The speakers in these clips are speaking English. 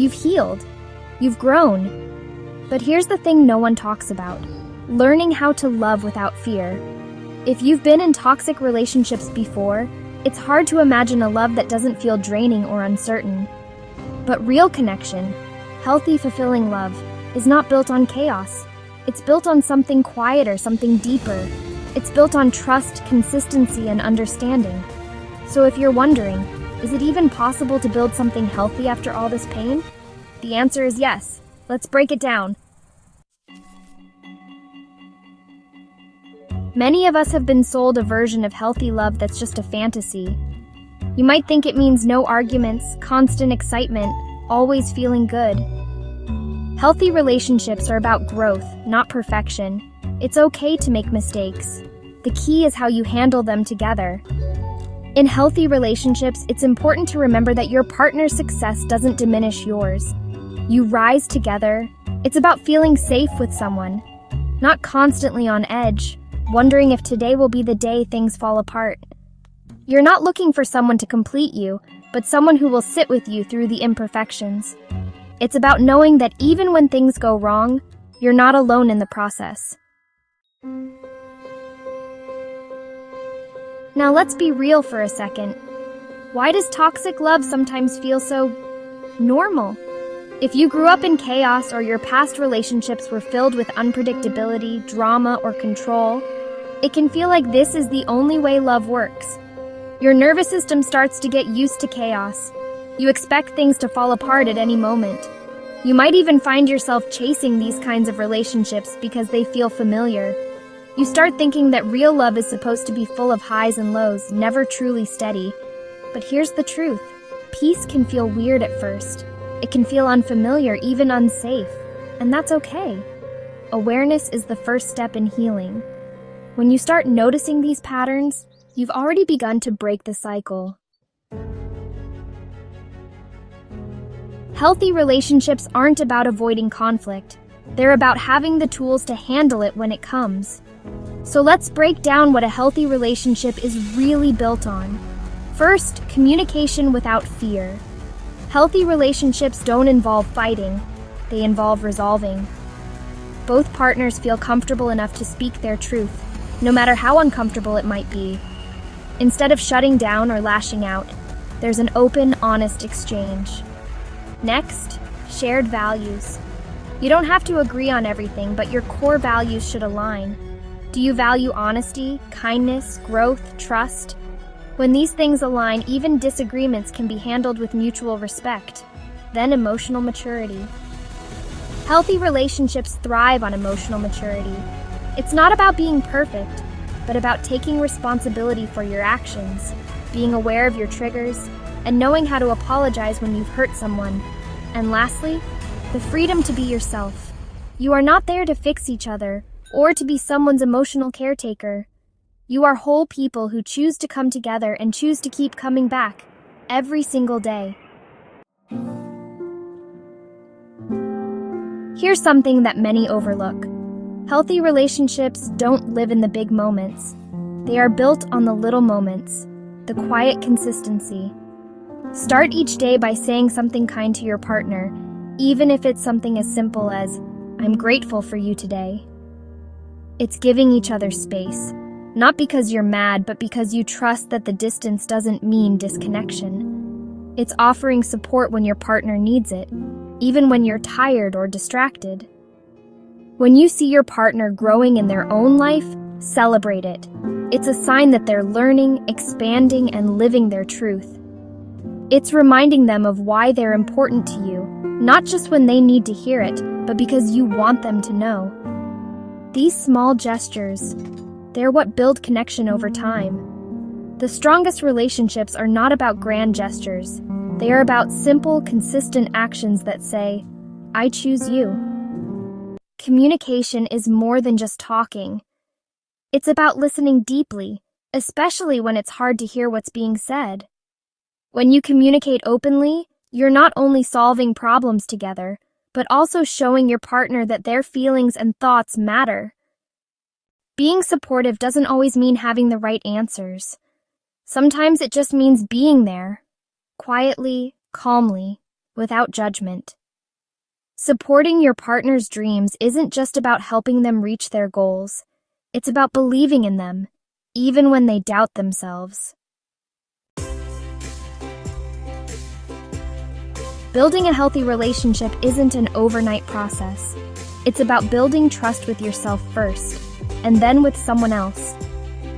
You've healed. You've grown. But here's the thing no one talks about: learning how to love without fear. If you've been in toxic relationships before, it's hard to imagine a love that doesn't feel draining or uncertain. But real connection, healthy, fulfilling love, is not built on chaos. It's built on something quieter, something deeper. It's built on trust, consistency, and understanding. So if you're wondering, is it even possible to build something healthy after all this pain? The answer is yes. Let's break it down. Many of us have been sold a version of healthy love that's just a fantasy. You might think it means no arguments, constant excitement, always feeling good. Healthy relationships are about growth, not perfection. It's okay to make mistakes. The key is how you handle them together. In healthy relationships, it's important to remember that your partner's success doesn't diminish yours. You rise together. It's about feeling safe with someone, not constantly on edge, wondering if today will be the day things fall apart. You're not looking for someone to complete you, but someone who will sit with you through the imperfections. It's about knowing that even when things go wrong, you're not alone in the process. Now let's be real for a second. Why does toxic love sometimes feel so normal? If you grew up in chaos or your past relationships were filled with unpredictability, drama, or control, it can feel like this is the only way love works. Your nervous system starts to get used to chaos. You expect things to fall apart at any moment. You might even find yourself chasing these kinds of relationships because they feel familiar. You start thinking that real love is supposed to be full of highs and lows, never truly steady. But here's the truth. Peace can feel weird at first. It can feel unfamiliar, even unsafe. And that's okay. Awareness is the first step in healing. When you start noticing these patterns, you've already begun to break the cycle. Healthy relationships aren't about avoiding conflict. They're about having the tools to handle it when it comes. So let's break down what a healthy relationship is really built on. First, communication without fear. Healthy relationships don't involve fighting. They involve resolving. Both partners feel comfortable enough to speak their truth, no matter how uncomfortable it might be. Instead of shutting down or lashing out, there's an open, honest exchange. Next, shared values. You don't have to agree on everything, but your core values should align. Do you value honesty, kindness, growth, trust? When these things align, even disagreements can be handled with mutual respect. Then emotional maturity. Healthy relationships thrive on emotional maturity. It's not about being perfect, but about taking responsibility for your actions, being aware of your triggers, and knowing how to apologize when you've hurt someone. And lastly, the freedom to be yourself. You are not there to fix each other or to be someone's emotional caretaker. You are whole people who choose to come together and choose to keep coming back every single day. Here's something that many overlook. Healthy relationships don't live in the big moments. They are built on the little moments, the quiet consistency. Start each day by saying something kind to your partner, even if it's something as simple as, "I'm grateful for you today." It's giving each other space, not because you're mad, but because you trust that the distance doesn't mean disconnection. It's offering support when your partner needs it, even when you're tired or distracted. When you see your partner growing in their own life, celebrate it. It's a sign that they're learning, expanding, and living their truth. It's reminding them of why they're important to you, not just when they need to hear it, but because you want them to know. These small gestures, they're what build connection over time. The strongest relationships are not about grand gestures. They are about simple, consistent actions that say, "I choose you." Communication is more than just talking. It's about listening deeply, especially when it's hard to hear what's being said. When you communicate openly, you're not only solving problems together, but also showing your partner that their feelings and thoughts matter. Being supportive doesn't always mean having the right answers. Sometimes it just means being there, quietly, calmly, without judgment. Supporting your partner's dreams isn't just about helping them reach their goals. It's about believing in them, even when they doubt themselves. Building a healthy relationship isn't an overnight process. It's about building trust with yourself first, and then with someone else.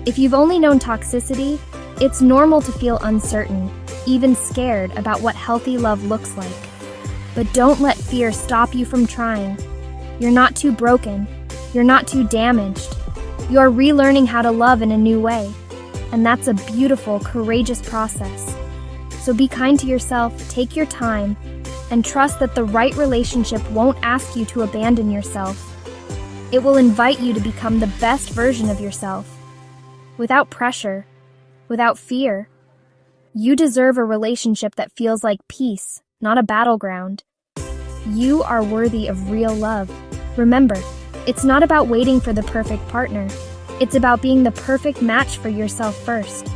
If you've only known toxicity, it's normal to feel uncertain, even scared about what healthy love looks like. But don't let fear stop you from trying. You're not too broken. You're not too damaged. You're relearning how to love in a new way. And that's a beautiful, courageous process. So be kind to yourself, take your time, and trust that the right relationship won't ask you to abandon yourself. It will invite you to become the best version of yourself. Without pressure, without fear. You deserve a relationship that feels like peace, not a battleground. You are worthy of real love. Remember, it's not about waiting for the perfect partner. It's about being the perfect match for yourself first.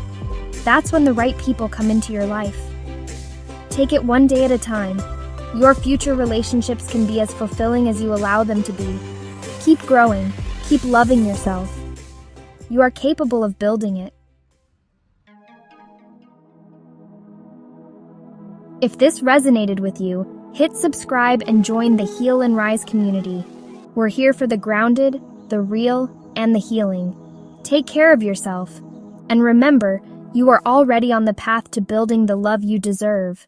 That's when the right people come into your life. Take it one day at a time. Your future relationships can be as fulfilling as you allow them to be. Keep growing. Keep loving yourself. You are capable of building it. If this resonated with you, hit subscribe and join the Heal and Rise community. We're here for the grounded, the real, and the healing. Take care of yourself. And remember, you are already on the path to building the love you deserve.